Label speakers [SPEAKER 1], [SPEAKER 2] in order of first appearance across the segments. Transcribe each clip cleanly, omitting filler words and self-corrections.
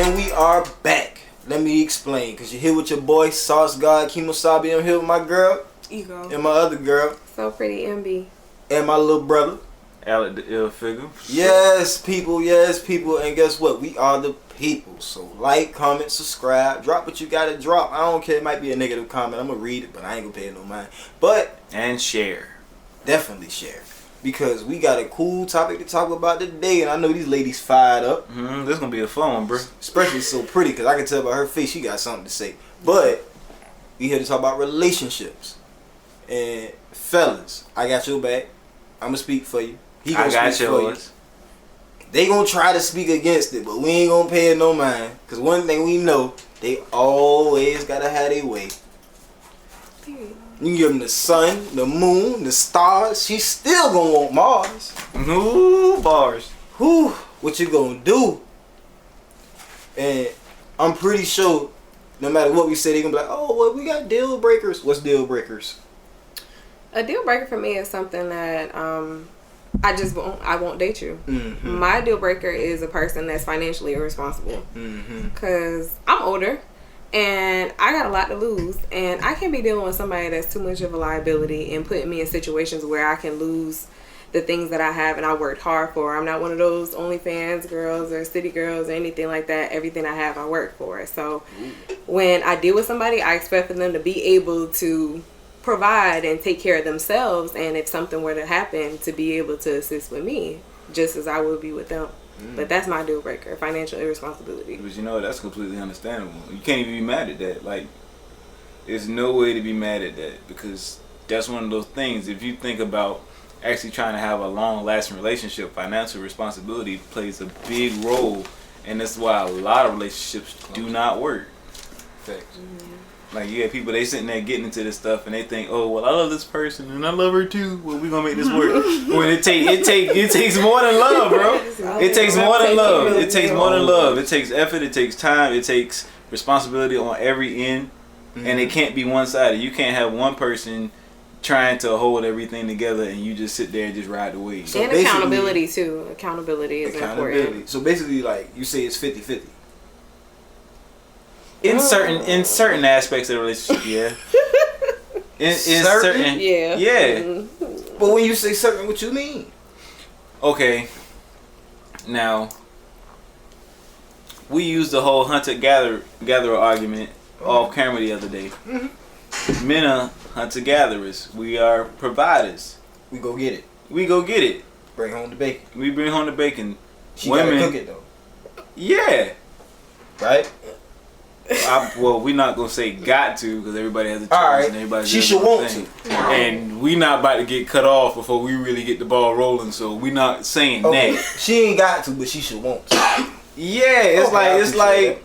[SPEAKER 1] And we are back. Let me explain, because you're here with your boy, Sauce God, Kemosabi. I'm here with my girl.
[SPEAKER 2] Ego.
[SPEAKER 1] And my other girl.
[SPEAKER 2] So pretty, MB.
[SPEAKER 1] And my little brother.
[SPEAKER 3] Alecth3illfigure.
[SPEAKER 1] Yes, people. Yes, people. And guess what? We are the people. So like, comment, subscribe. Drop what you got to drop. I don't care. It might be a negative comment. I'm going to read it, but I ain't going to pay it no mind. But.
[SPEAKER 3] And share.
[SPEAKER 1] Definitely share. Because we got a cool topic to talk about today, and I know these ladies fired up.
[SPEAKER 3] This gonna be a fun one, bro.
[SPEAKER 1] Especially so pretty, because I can tell by her face she got something to say. But we here to talk about relationships. And fellas, I got your back. I'm gonna speak for you. He gonna
[SPEAKER 3] I got
[SPEAKER 1] speak for
[SPEAKER 3] yours.
[SPEAKER 1] you. They gonna try to speak against it, but we ain't gonna pay it no mind. Because one thing we know, they always gotta have their way. You can give them the sun, the moon, the stars. She's still gonna want Mars.
[SPEAKER 3] Ooh, bars.
[SPEAKER 1] Whew, what you gonna do? And I'm pretty sure, no matter what we say, they gonna be like, oh, well, we got deal breakers. What's deal breakers?
[SPEAKER 2] A deal breaker for me is something that I won't date you.
[SPEAKER 1] Mm-hmm.
[SPEAKER 2] My deal breaker is a person that's financially irresponsible. Because I'm older. And I got a lot to lose, and I can't be dealing with somebody that's too much of a liability and putting me in situations where I can lose the things that I have and I worked hard for. I'm not one of those OnlyFans girls or city girls or anything like that. Everything I have, I work for. So when I deal with somebody, I expect for them to be able to provide and take care of themselves, and if something were to happen, to be able to assist with me, just as I would be with them. But that's my deal breaker, financial irresponsibility.
[SPEAKER 3] But you know, that's completely understandable. You can't even be mad at that. Like, there's no way to be mad at that, because that's one of those things. If you think about actually trying to have a long-lasting relationship, financial responsibility plays a big role, and that's why a lot of relationships do not work.
[SPEAKER 1] Facts.
[SPEAKER 3] Like, you have people, they sitting there getting into this stuff, and they think, oh, well, I love this person, and I love her too. Well, we gonna make this work. When it takes more than love, bro. It takes more than love. It takes more than love. It takes effort. It takes time. It takes responsibility on every end, and it can't be one-sided. You can't have one person trying to hold everything together, and you just sit there and just ride the wave.
[SPEAKER 2] So and accountability too. Accountability is important.
[SPEAKER 1] So basically, like, you say it's 50-50.
[SPEAKER 3] In certain aspects of the relationship, yeah. In certain,
[SPEAKER 2] yeah.
[SPEAKER 3] Yeah.
[SPEAKER 1] But when you say certain, what you mean?
[SPEAKER 3] Okay. Now, we used the whole hunter-gatherer argument off camera the other day. Men are hunter-gatherers. We are providers.
[SPEAKER 1] We go get it.
[SPEAKER 3] We go get it.
[SPEAKER 1] Bring home the bacon.
[SPEAKER 3] We bring home the bacon.
[SPEAKER 1] She gotta cook it though.
[SPEAKER 3] Yeah.
[SPEAKER 1] Right?
[SPEAKER 3] Well, we're not gonna say got to, because everybody has a choice.
[SPEAKER 1] All right.
[SPEAKER 3] And everybody
[SPEAKER 1] she should want to.
[SPEAKER 3] And we not about to get cut off before we really get the ball rolling. So we not saying that.
[SPEAKER 1] She ain't got to, but she should want to.
[SPEAKER 3] Yeah, it's like.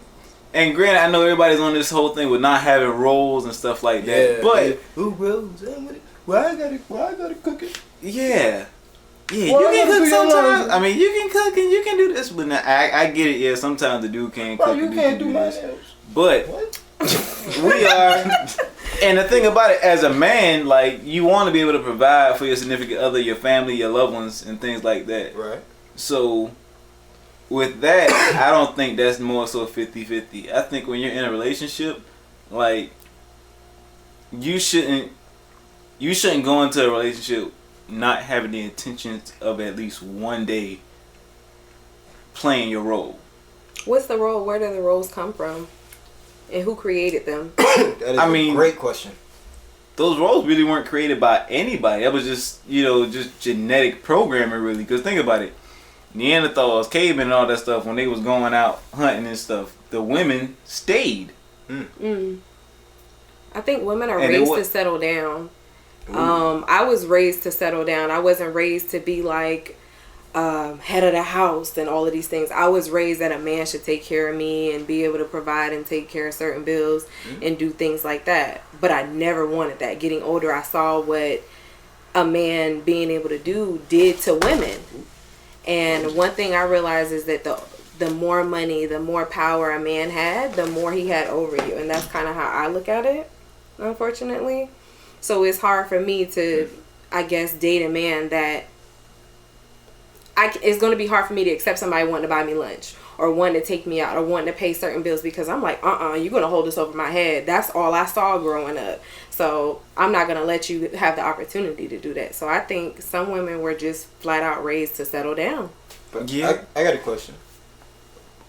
[SPEAKER 3] And granted, I know everybody's on this whole thing with not having roles and stuff like that.
[SPEAKER 1] Yeah,
[SPEAKER 3] but
[SPEAKER 1] who roles? Why I gotta cook it?
[SPEAKER 3] Yeah. Yeah, you can cook sometimes. I mean, you can cook and you can do this, but now, I get it. Yeah, sometimes the dude can't cook.
[SPEAKER 1] You can't do my nails.
[SPEAKER 3] But we are, and the thing about it, as a man, like, you want to be able to provide for your significant other, your family, your loved ones, and things like that.
[SPEAKER 1] Right.
[SPEAKER 3] So, with that, I don't think that's more so 50-50. I think when you're in a relationship, like, you shouldn't go into a relationship not having the intentions of at least one day playing your role.
[SPEAKER 2] What's the role? Where do the roles come from? And who created them?
[SPEAKER 1] That is a great question.
[SPEAKER 3] Those roles really weren't created by anybody. That was just, just genetic programming, really. Because think about it. Neanderthals, cavemen, and all that stuff, when they was going out hunting and stuff, the women stayed.
[SPEAKER 2] I think women are raised to settle down. I was raised to settle down. I wasn't raised to be like head of the house and all of these things. I was raised that a man should take care of me and be able to provide and take care of certain bills and do things like that. But I never wanted that. Getting older, I saw what a man being able to do did to women. And one thing I realized is that the more money, the more power a man had, the more he had over you. And that's kind of how I look at it, unfortunately. So it's hard for me to, I guess, date a man that it's going to be hard for me to accept somebody wanting to buy me lunch, or wanting to take me out or wanting to pay certain bills because I'm like, you're going to hold this over my head. That's all I saw growing up. So I'm not going to let you have the opportunity to do that. So I think some women were just flat out raised to settle down.
[SPEAKER 1] But yeah, I got a question.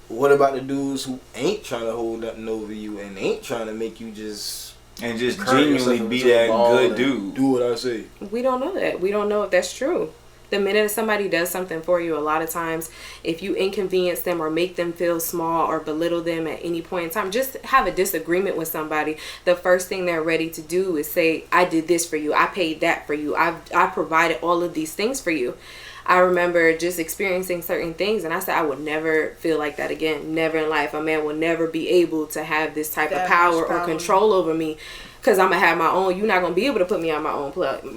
[SPEAKER 1] What about the dudes who ain't trying to hold nothing over you and ain't trying to make you just
[SPEAKER 3] genuinely be that good dude?
[SPEAKER 1] Do what I say.
[SPEAKER 2] We don't know that. We don't know if that's true. The minute somebody does something for you, a lot of times, if you inconvenience them or make them feel small or belittle them at any point in time, just have a disagreement with somebody, the first thing they're ready to do is say, I did this for you. I paid that for you. I provided all of these things for you. I remember just experiencing certain things, and I said I would never feel like that again. Never in life. A man will never be able to have this type of power or control over me, because I'm going to have my own. You're not going to be able to put me on my own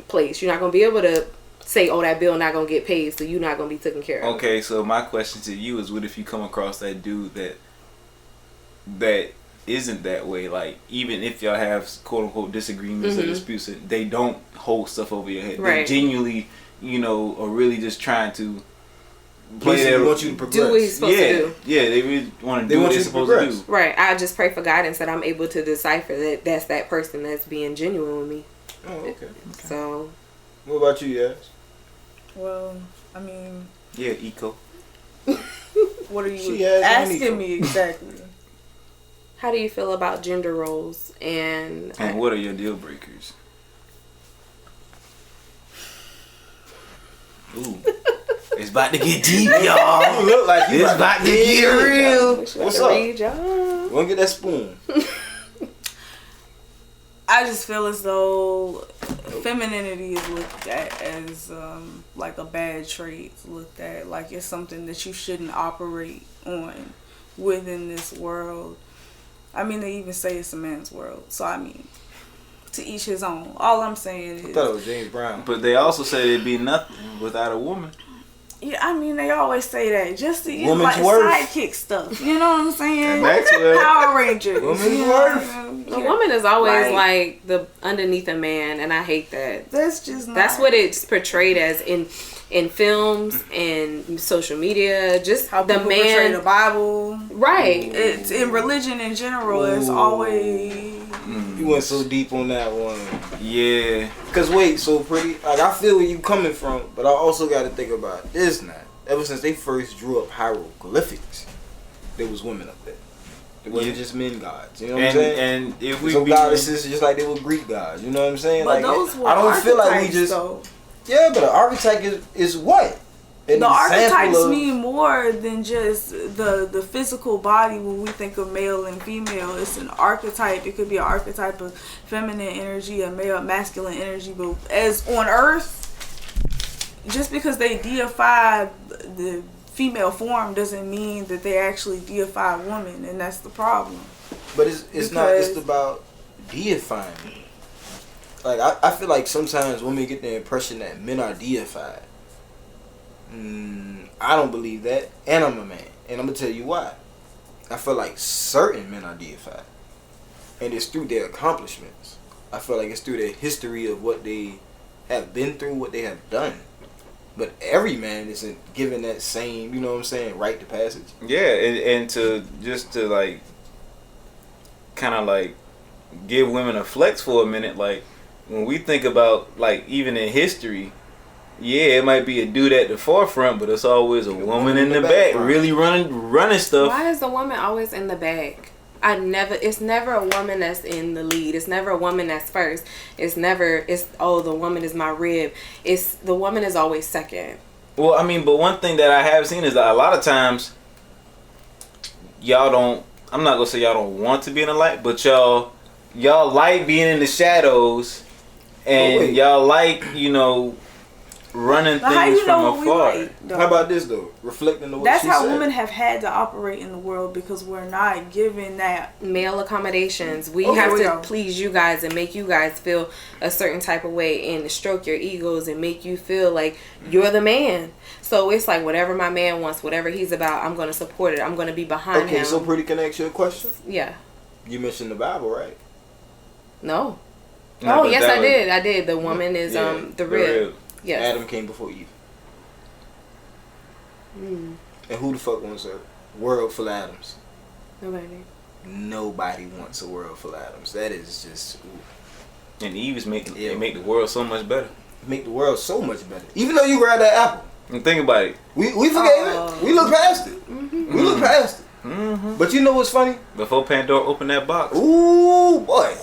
[SPEAKER 2] place. You're not going to be able to say, oh, that bill not going to get paid, so you're not going to be taken care of.
[SPEAKER 3] Okay, so my question to you is, what if you come across that dude that isn't that way? Like, even if y'all have quote-unquote disagreements or disputes, they don't hold stuff over your head.
[SPEAKER 2] Right.
[SPEAKER 3] They genuinely, are really just trying to play
[SPEAKER 1] They want you to progress.
[SPEAKER 2] Do what he's supposed to do.
[SPEAKER 3] Yeah, they really want to do what they're supposed to do.
[SPEAKER 2] Right. I just pray for guidance that I'm able to decipher that that's that person that's being genuine with me.
[SPEAKER 1] Oh, okay.
[SPEAKER 2] So.
[SPEAKER 1] What about you, Yas?
[SPEAKER 4] Well, I mean.
[SPEAKER 3] Yeah, Eco.
[SPEAKER 4] What are you asking me exactly?
[SPEAKER 2] How do you feel about gender roles and
[SPEAKER 3] what are your deal breakers? Ooh. It's about to get deep, y'all.
[SPEAKER 1] You look like
[SPEAKER 3] it's about to get real.
[SPEAKER 1] What's up? Wanna get that spoon?
[SPEAKER 4] I just feel as though femininity is looked at as like a bad trait. It's looked at like it's something that you shouldn't operate on within this world. I mean, they even say it's a man's world. So I mean, to each his own. All I'm saying is,
[SPEAKER 1] I thought it was James Brown.
[SPEAKER 3] But they also say it'd be nothing without a woman.
[SPEAKER 4] Yeah, I mean, they always say that just to
[SPEAKER 1] Woman's
[SPEAKER 4] like
[SPEAKER 1] worth.
[SPEAKER 4] Sidekick stuff. You know what I'm saying?
[SPEAKER 3] Maxwell.
[SPEAKER 4] Power Rangers.
[SPEAKER 1] Woman's
[SPEAKER 4] you
[SPEAKER 1] worth.
[SPEAKER 2] The woman is always like the underneath a man, and I hate that.
[SPEAKER 4] That's just not.
[SPEAKER 2] That's what it's portrayed as in films and social media. Just
[SPEAKER 4] how
[SPEAKER 2] the
[SPEAKER 4] people
[SPEAKER 2] man
[SPEAKER 4] portray the Bible.
[SPEAKER 2] Right.
[SPEAKER 4] It's in religion in general. It's always.
[SPEAKER 1] You went so deep on that one.
[SPEAKER 3] Yeah.
[SPEAKER 1] Cause wait, so pretty. Like I feel where you coming from, but I also got to think about this now. Ever since they first drew up hieroglyphics, there was women up there. It wasn't just men gods. You know what I'm saying?
[SPEAKER 3] And if we
[SPEAKER 1] so goddesses just like they were Greek gods. You know what I'm saying?
[SPEAKER 4] But
[SPEAKER 1] like
[SPEAKER 4] those were
[SPEAKER 1] I don't feel like we just.
[SPEAKER 4] Though.
[SPEAKER 1] Yeah, but an archetype is what?
[SPEAKER 4] The archetypes mean more than just the physical body. When we think of male and female, it's an archetype. It could be an archetype of feminine energy, a male masculine energy. But as on Earth, just because they deify the female form doesn't mean that they actually deify women, and that's the problem.
[SPEAKER 1] But it's not just about deifying. Like I feel like sometimes women get the impression that men are deified. I don't believe that, and I'm a man, and I'm gonna tell you why. I feel like certain men are deified, and it's through their accomplishments. I feel like it's through their history of what they have been through, what they have done. But every man isn't given that same, you know what I'm saying, rite to passage.
[SPEAKER 3] Yeah, and to like, kind of like, give women a flex for a minute. Like, when we think about, like, even in history, yeah, it might be a dude at the forefront, but it's always a woman in the back, really running stuff.
[SPEAKER 2] Why is the woman always in the back? It's never a woman that's in the lead. It's never a woman that's first. The woman is my rib. The woman is always second.
[SPEAKER 3] Well, I mean, but one thing that I have seen is that a lot of times, y'all don't, I'm not gonna say y'all don't want to be in the light, but y'all like being in the shadows, and y'all like, running things from afar.
[SPEAKER 1] How about this though? Reflecting on what
[SPEAKER 4] That's
[SPEAKER 1] she
[SPEAKER 4] how
[SPEAKER 1] said.
[SPEAKER 4] women have had to operate in the world, because we're not given that
[SPEAKER 2] male accommodations. We have to please you guys and make you guys feel a certain type of way and stroke your egos and make you feel like you're the man. So it's like whatever my man wants, whatever he's about, I'm going to support it. I'm going to be behind him.
[SPEAKER 1] Okay, so pretty can I ask you a question?
[SPEAKER 2] Yeah.
[SPEAKER 1] You mentioned the Bible, right?
[SPEAKER 2] No. Oh, yes, I did. I did. The woman is the rib. Yes.
[SPEAKER 1] Adam came before Eve. And who the fuck World full of Adams.
[SPEAKER 2] Nobody
[SPEAKER 1] wants a world full of Adams. That is just. Ooh.
[SPEAKER 3] And Eve is making it make the world so much better.
[SPEAKER 1] Make the world so much better. Even though you grabbed that apple.
[SPEAKER 3] And think about it.
[SPEAKER 1] We forgave it. We look past it. Mm-hmm. We look past it. Mm-hmm. But you know what's funny?
[SPEAKER 3] Before Pandora opened that box.
[SPEAKER 1] Ooh, boy.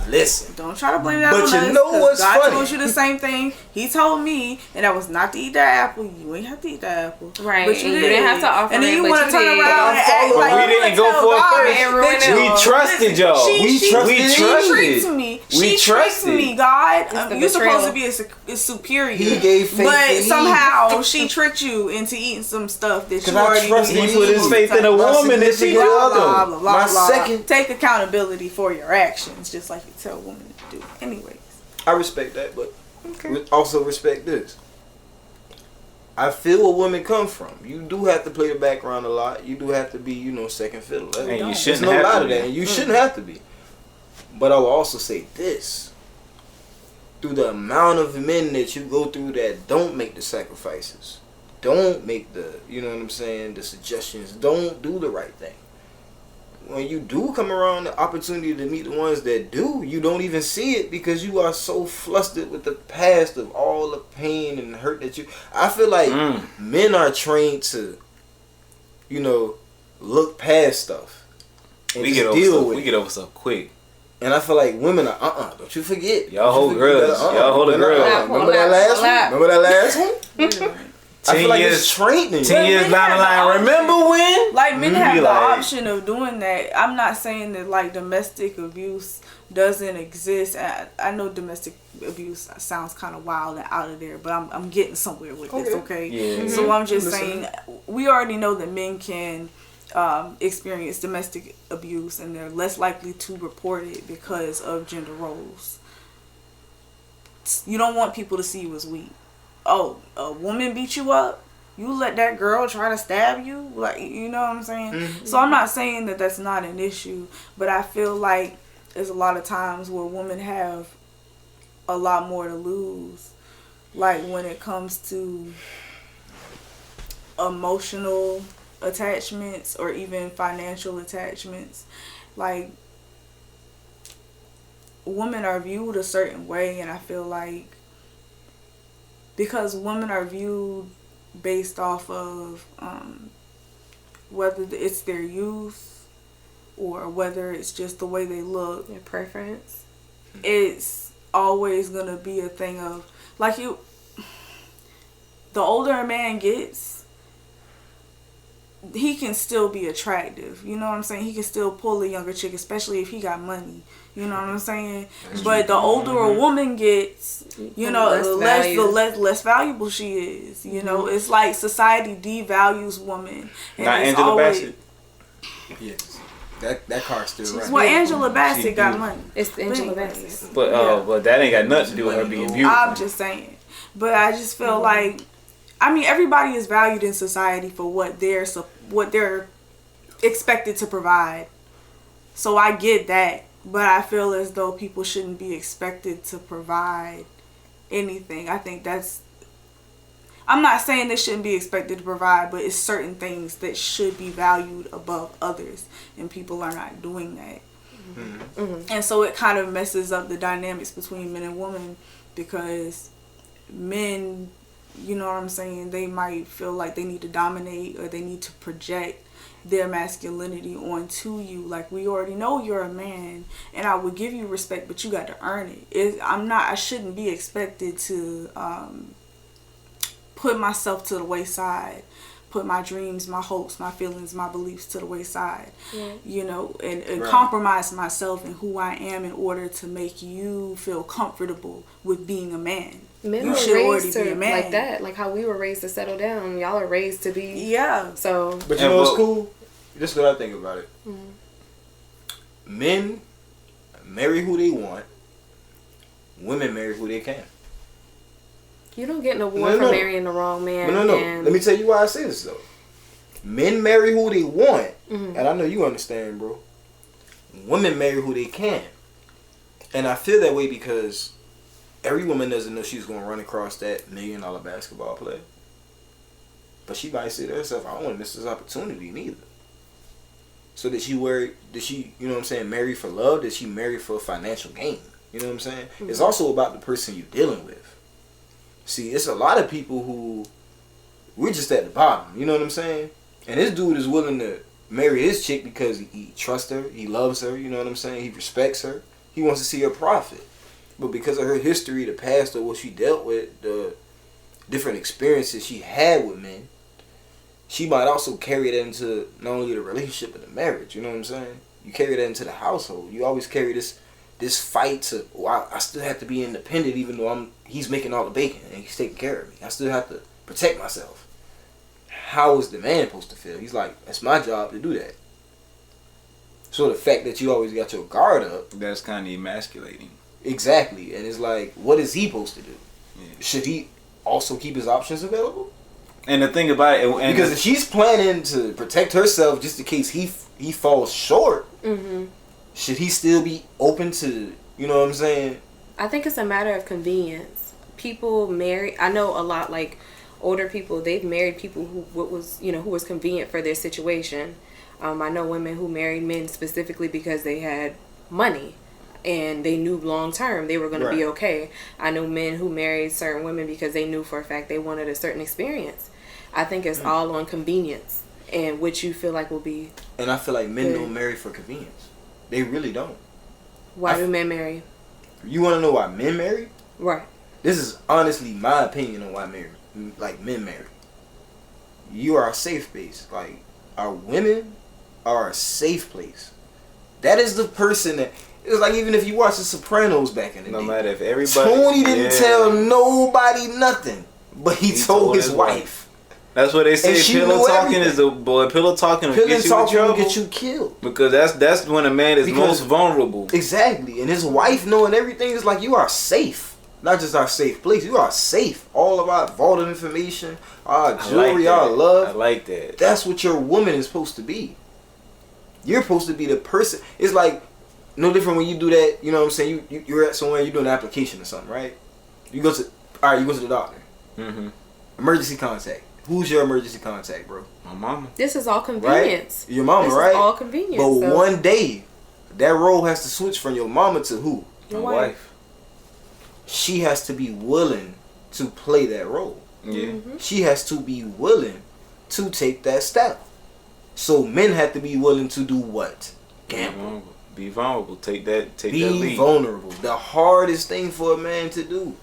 [SPEAKER 1] Listen.
[SPEAKER 4] Don't try to blame that on us.
[SPEAKER 1] But you know what's
[SPEAKER 4] God
[SPEAKER 1] funny?
[SPEAKER 4] told you the same thing. He told me, and that was not to eat that apple. You ain't have to eat that apple.
[SPEAKER 2] Right.
[SPEAKER 4] But you
[SPEAKER 2] didn't have to offer
[SPEAKER 4] and then you
[SPEAKER 2] want
[SPEAKER 4] to turn around and act like
[SPEAKER 3] we didn't go for it first. We trusted y'all.
[SPEAKER 4] She trusted me, God. You're supposed to be a superior.
[SPEAKER 1] He gave faith.
[SPEAKER 4] But somehow she tricked you into eating some stuff that you already knew.
[SPEAKER 3] He put his faith in a woman that she loved him.
[SPEAKER 1] My second.
[SPEAKER 4] Take accountability for your actions, just like you tell women to do. Anyways.
[SPEAKER 1] I respect that, but also respect this. I feel where women come from. You do have to play the background a lot. You do have to be, second fiddle.
[SPEAKER 3] And you shouldn't
[SPEAKER 1] There's no
[SPEAKER 3] have
[SPEAKER 1] lie
[SPEAKER 3] to
[SPEAKER 1] to that. And you shouldn't have to be. But I will also say this. Through the amount of men that you go through that don't make the sacrifices, don't make the, the suggestions, don't do the right thing. When you do come around the opportunity to meet the ones that do, you don't even see it because you are so flustered with the past of all the pain and hurt that you. I feel like men are trained to, look past stuff and
[SPEAKER 3] we
[SPEAKER 1] just
[SPEAKER 3] deal
[SPEAKER 1] with it.
[SPEAKER 3] We get over stuff quick.
[SPEAKER 1] And I feel like women are don't you forget.
[SPEAKER 3] Y'all hold girls. Y'all hold a girl.
[SPEAKER 1] Remember that last one? Remember that last one?
[SPEAKER 3] 10 years, 10 years down the line. Remember when?
[SPEAKER 4] Like, men have the option of doing that. I'm not saying that, like, domestic abuse doesn't exist. I know domestic abuse sounds kind of wild and out of there, but I'm getting somewhere with this, okay?
[SPEAKER 3] Yeah.
[SPEAKER 4] So I'm just saying, we already know that men can experience domestic abuse, and they're less likely to report it because of gender roles. You don't want people to see you as weak. Oh, a woman beat you up, you let that girl try to stab you, like, you know what I'm saying? Mm-hmm. So I'm not saying that that's not an issue, but I feel like there's a lot of times where women have a lot more to lose, like when it comes to emotional attachments or even financial attachments. Like, women are viewed a certain way, and I feel like because women are viewed based off of whether it's their youth or whether it's just the way they look,
[SPEAKER 2] their preference,
[SPEAKER 4] it's always gonna be a thing of, like, the older a man gets, he can still be attractive. You know what I'm saying? He can still pull a younger chick, especially if he got money. You know what I'm saying? But the older a woman gets, the less valuable she is. You know, it's like society devalues women. And
[SPEAKER 3] not Angela Bassett.
[SPEAKER 1] Yes, that car's still right.
[SPEAKER 4] Well, Angela Bassett got money.
[SPEAKER 2] It's Angela Bassett.
[SPEAKER 3] But that ain't got nothing to do with her being beautiful.
[SPEAKER 4] I'm just saying. But I just feel like, I mean, everybody is valued in society for what they're expected to provide. So I get that. But I feel as though people shouldn't be expected to provide anything. I think I'm not saying they shouldn't be expected to provide, but it's certain things that should be valued above others, and people are not doing that. Mm-hmm. And so it kind of messes up the dynamics between men and women, because men, you know what I'm saying, they might feel like they need to dominate or they need to project their masculinity onto you. Like, we already know you're a man and I would give you respect, but you got to earn it. I shouldn't be expected to put myself to the wayside, put my dreams, my hopes, my feelings, my beliefs to the wayside, and compromise myself and who I am in order to make you feel comfortable with being a man.
[SPEAKER 2] Men you should raised to be a man. Like that, like how we were raised to settle down. Y'all are raised to be So,
[SPEAKER 1] but you know what's cool? This is what I think about it. Mm-hmm. Men marry who they want. Women marry who they can.
[SPEAKER 2] You don't get an award for marrying the wrong man.
[SPEAKER 1] No. Let me tell you why I say this though. Men marry who they want, and I know you understand, bro. Women marry who they can, and I feel that way because every woman doesn't know she's gonna run across that $1 million basketball player. But she might say to herself, I don't want to miss this opportunity neither. So did she marry, you know what I'm saying, marry for love? Did she marry for financial gain? You know what I'm saying? Mm-hmm. It's also about the person you're dealing with. See, it's a lot of people who, we're just at the bottom, you know what I'm saying? And this dude is willing to marry his chick because he trusts her, he loves her, you know what I'm saying? He respects her. He wants to see her profit. But because of her history, the past, or what she dealt with, the different experiences she had with men, she might also carry that into not only the relationship but the marriage. You know what I'm saying? You carry that into the household. You always carry this fight to, I still have to be independent even though he's making all the bacon and he's taking care of me. I still have to protect myself. How is the man supposed to feel? He's like, it's my job to do that. So the fact that you always got your guard up,
[SPEAKER 3] that's kind of emasculating.
[SPEAKER 1] Exactly. And it's like, what is he supposed to do?
[SPEAKER 3] Yeah.
[SPEAKER 1] Should he also keep his options available?
[SPEAKER 3] And the thing about it,
[SPEAKER 1] because if she's planning to protect herself just in case he falls short, should he still be open to, you know what I'm saying?
[SPEAKER 2] I think it's a matter of convenience. People marry, I know a lot, like older people, they've married people who was convenient for their situation. I know women who married men specifically because they had money and they knew long term they were going to be okay. I know men who married certain women because they knew for a fact they wanted a certain experience. I think it's all on convenience and what you feel like will be.
[SPEAKER 1] And I feel like men don't marry for convenience. They really don't.
[SPEAKER 2] Why do men marry?
[SPEAKER 1] You want to know why men marry?
[SPEAKER 2] Right.
[SPEAKER 1] This is honestly my opinion on why men marry. You are a safe space. Like, our women are a safe place. That is the person that, it was like even if you watch The Sopranos back in the day.
[SPEAKER 3] No matter if everybody.
[SPEAKER 1] Tony didn't tell nobody nothing, but he told his wife.
[SPEAKER 3] That's what they say. Pillow talking is the boy. Pillow talking will get you in trouble.
[SPEAKER 1] Get you killed.
[SPEAKER 3] Because that's when a man is most vulnerable.
[SPEAKER 1] Exactly, and his wife knowing everything is like, you are safe. Not just our safe place. You are safe. All of our vaulted information, our jewelry, our love.
[SPEAKER 3] I like that.
[SPEAKER 1] That's what your woman is supposed to be. You're supposed to be the person. It's like no different when you do that. You know what I'm saying? You're at somewhere, you're doing an application or something, right? You go to the doctor.
[SPEAKER 3] Mm-hmm.
[SPEAKER 1] Emergency contact. Who's your emergency contact, bro?
[SPEAKER 3] My mama.
[SPEAKER 2] This is all convenience.
[SPEAKER 1] Right? Your mama,
[SPEAKER 2] this
[SPEAKER 1] right?
[SPEAKER 2] This is all convenience.
[SPEAKER 1] But one day, that role has to switch from your mama to who?
[SPEAKER 2] Your wife.
[SPEAKER 1] She has to be willing to play that role.
[SPEAKER 3] Yeah.
[SPEAKER 2] Mm-hmm.
[SPEAKER 1] She has to be willing to take that step. So men have to be willing to do what? Gamble.
[SPEAKER 3] Be vulnerable. Take that lead.
[SPEAKER 1] Be vulnerable. The hardest thing for a man to do.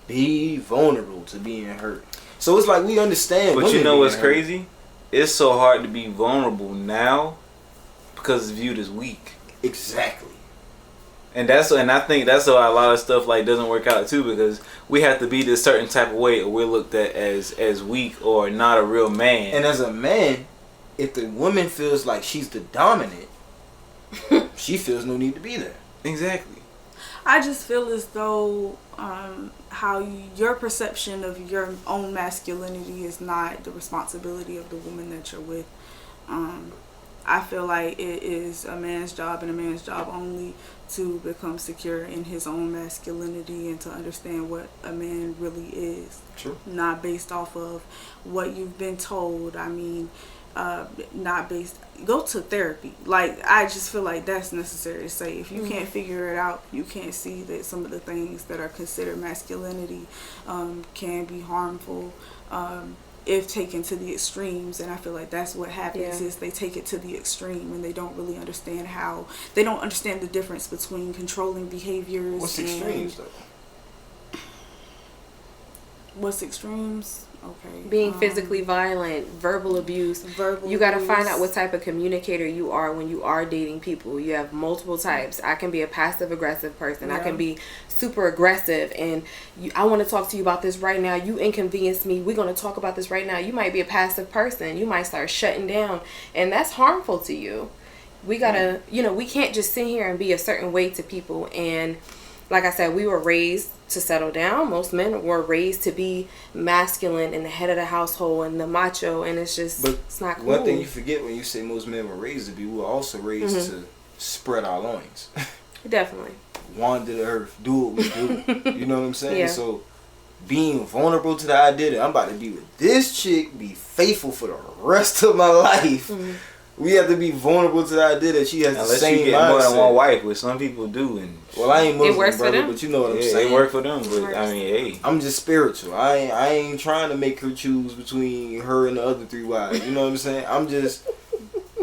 [SPEAKER 1] Be vulnerable to being hurt. So it's like we understand.
[SPEAKER 3] But you know what's crazy? It's so hard to be vulnerable now because it's viewed as weak.
[SPEAKER 1] Exactly.
[SPEAKER 3] And I think that's why a lot of stuff like doesn't work out too, because we have to be this certain type of way or we're looked at as weak or not a real man.
[SPEAKER 1] And as a man, if the woman feels like she's the dominant, she feels no need to be there.
[SPEAKER 3] Exactly.
[SPEAKER 4] I just feel as though how your perception of your own masculinity is not the responsibility of the woman that you're with. I feel like it is a man's job and a man's job only to become secure in his own masculinity and to understand what a man really is.
[SPEAKER 1] True.
[SPEAKER 4] Not based off of what you've been told. I mean, go to therapy. Like, I just feel like that's necessary to say. If you can't figure it out, you can't see that some of the things that are considered masculinity can be harmful if taken to the extremes. And I feel like that's what happens is they take it to the extreme and they don't really understand they don't understand the difference between controlling behaviors.
[SPEAKER 1] What's extremes though?
[SPEAKER 4] What's extremes? Okay.
[SPEAKER 2] Being physically violent, verbal abuse. You got to find out what type of communicator you are when you are dating people. You have multiple types. I can be a passive aggressive person. I can be super aggressive and I want to talk to you about this right now. You inconvenience me. We're going to talk about this right now. You might be a passive person. You might start shutting down and that's harmful to you. We got to, we can't just sit here and be a certain way to people. And like I said, we were raised to settle down. Most men were raised to be masculine and the head of the household and the macho, and it's not cool.
[SPEAKER 1] One thing you forget when you say most men were raised to be, we were also raised to spread our loins.
[SPEAKER 2] Definitely.
[SPEAKER 1] Wander the earth, do what we do. You know what I'm saying? Yeah. So being vulnerable to the idea that I'm about to be with this chick, be faithful for the rest of my life. We have to be vulnerable to the idea that she has the same mindset. Unless you get
[SPEAKER 3] more than one wife, which some people do. And
[SPEAKER 1] well, I ain't Muslim,
[SPEAKER 2] it works
[SPEAKER 1] brother,
[SPEAKER 2] for them.
[SPEAKER 1] but you know what I'm saying.
[SPEAKER 3] It work for them, but I mean, hey.
[SPEAKER 1] I'm just spiritual. I ain't trying to make her choose between her and the other 3 wives. You know what I'm saying?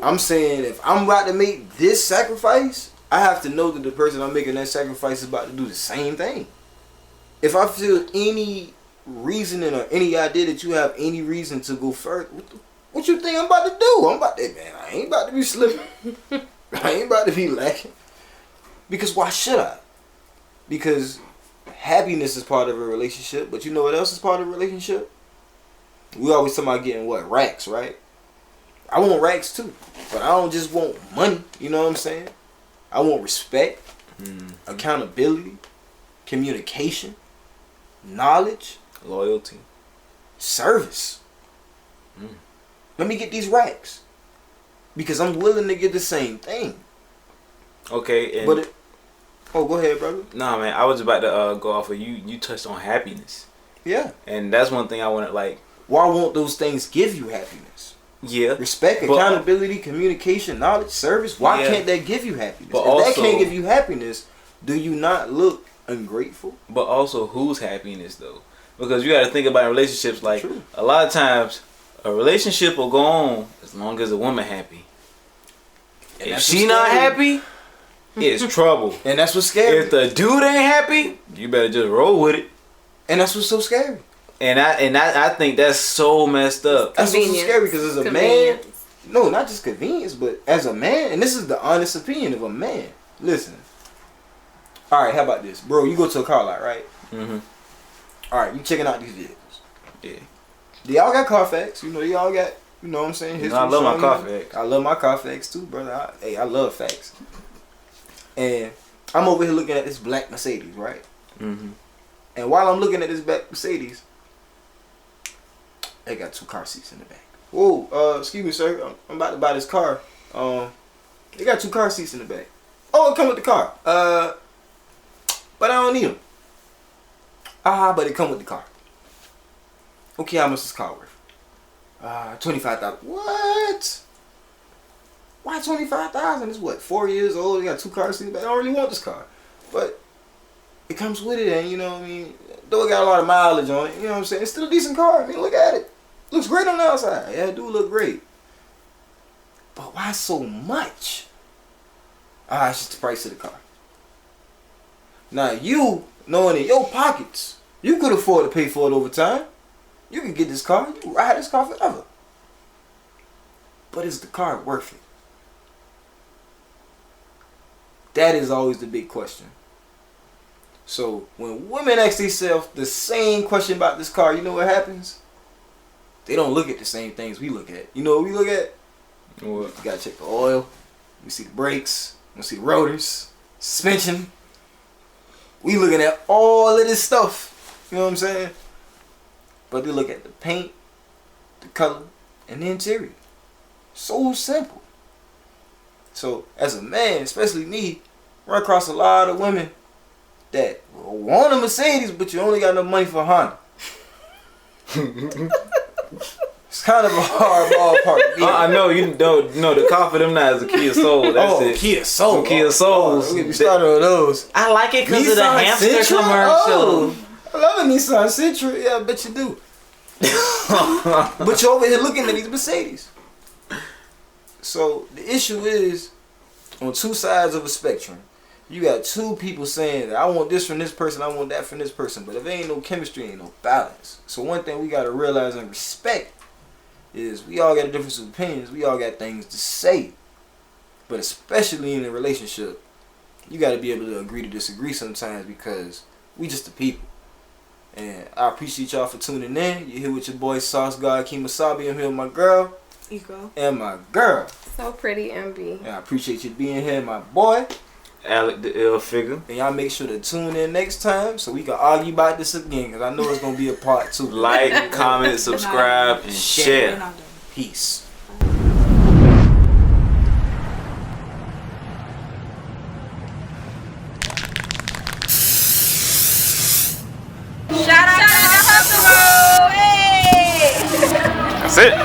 [SPEAKER 1] I'm saying if I'm about to make this sacrifice, I have to know that the person I'm making that sacrifice is about to do the same thing. If I feel any reasoning or any idea that you have any reason to go further, what you think I'm about to do? I ain't about to be slipping. I ain't about to be lacking. Because why should I? Because happiness is part of a relationship, but you know what else is part of a relationship? We always talk about getting what? Racks, right? I want racks too, but I don't just want money. You know what I'm saying? I want respect, accountability, communication, knowledge,
[SPEAKER 3] loyalty,
[SPEAKER 1] service. Let me get these racks because I'm willing to get the same thing.
[SPEAKER 3] Okay, and
[SPEAKER 1] but go ahead, brother.
[SPEAKER 3] Nah, man, I was about to go off of you. You touched on happiness.
[SPEAKER 1] Yeah,
[SPEAKER 3] and that's one thing I want to like.
[SPEAKER 1] Why won't those things give you happiness?
[SPEAKER 3] Yeah,
[SPEAKER 1] respect, accountability, communication, knowledge, service. Why can't that give you happiness?
[SPEAKER 3] But
[SPEAKER 1] if
[SPEAKER 3] also,
[SPEAKER 1] that can't give you happiness, do you not look ungrateful?
[SPEAKER 3] But also, whose happiness though? Because you got to think about relationships. Like a lot of times, a relationship will go on as long as the woman happy. And if she not happy, it's trouble.
[SPEAKER 1] And that's what's scary.
[SPEAKER 3] If the dude ain't happy, you better just roll with it.
[SPEAKER 1] And that's what's so scary.
[SPEAKER 3] And I think that's so messed up.
[SPEAKER 1] That's what's so scary because as a man, no, not just convenience, but as a man, and this is the honest opinion of a man. Listen. All right, how about this, bro? You go to a car lot, right? Mm-hmm. All right, you checking out these vehicles. Yeah. They all got Carfax. You know, they all got, you know what I'm saying?
[SPEAKER 3] I love my Carfax.
[SPEAKER 1] I love my Carfax too, brother. I love facts. And I'm over here looking at this black Mercedes, right? Mm-hmm. And while I'm looking at this black Mercedes, they got 2 car seats in the back. Whoa, excuse me, sir. I'm about to buy this car. They got 2 car seats in the back. Oh, it come with the car. But I don't need them. But it come with the car. Okay, how much is this car worth? $25,000. What? Why $25,000? It's what, 4 years old? They got 2 car seats. I don't really want this car, but it comes with it, and you know what I mean. Though it got a lot of mileage on it, you know what I'm saying. It's still a decent car. I mean, look at it. Looks great on the outside. Yeah, it do look great. But why so much? It's just the price of the car. Now you, knowing in your pockets, you could afford to pay for it over time. You can get this car. You can ride this car forever. But is the car worth it? That is always the big question. So when women ask themselves the same question about this car, you know what happens? They don't look at the same things we look at. You know what we look at? What? You gotta check the oil. We see the brakes. We see the rotors, suspension. We looking at all of this stuff. You know what I'm saying? But they look at the paint, the color, and the interior. So simple. So as a man, especially me, run across a lot of women that want a Mercedes, but you only got enough money for a Honda. It's kind of a hard ballpark.
[SPEAKER 3] I know you don't know the car for them now is a Kia Soul. That's it.
[SPEAKER 1] Kia Soul.
[SPEAKER 3] Kia Souls.
[SPEAKER 1] We started on those.
[SPEAKER 3] I like it because of the hamster commercial.
[SPEAKER 1] I love a Nissan Sentra. Yeah, I bet you do. But you're over here looking at these Mercedes. So the issue is on 2 sides of a spectrum. You got 2 people saying that I want this from this person, I want that from this person. But if there ain't no chemistry, ain't no balance. So one thing we got to realize and respect is we all got a difference of opinions. We all got things to say. But especially in a relationship, you got to be able to agree to disagree sometimes because we just the people. And I appreciate y'all for tuning in. You here with your boy Sauce God Kemosabi. I'm here with my girl.
[SPEAKER 4] Ego.
[SPEAKER 1] And my girl.
[SPEAKER 2] So pretty, MB.
[SPEAKER 1] And I appreciate you being here, my boy.
[SPEAKER 3] Alecth3illfigure.
[SPEAKER 1] And y'all make sure to tune in next time so we can argue about this again because I know it's going to be a part 2.
[SPEAKER 3] Like, comment, subscribe, and share.
[SPEAKER 1] Peace.
[SPEAKER 2] Shout out to the hustle. Hey!
[SPEAKER 3] That's it.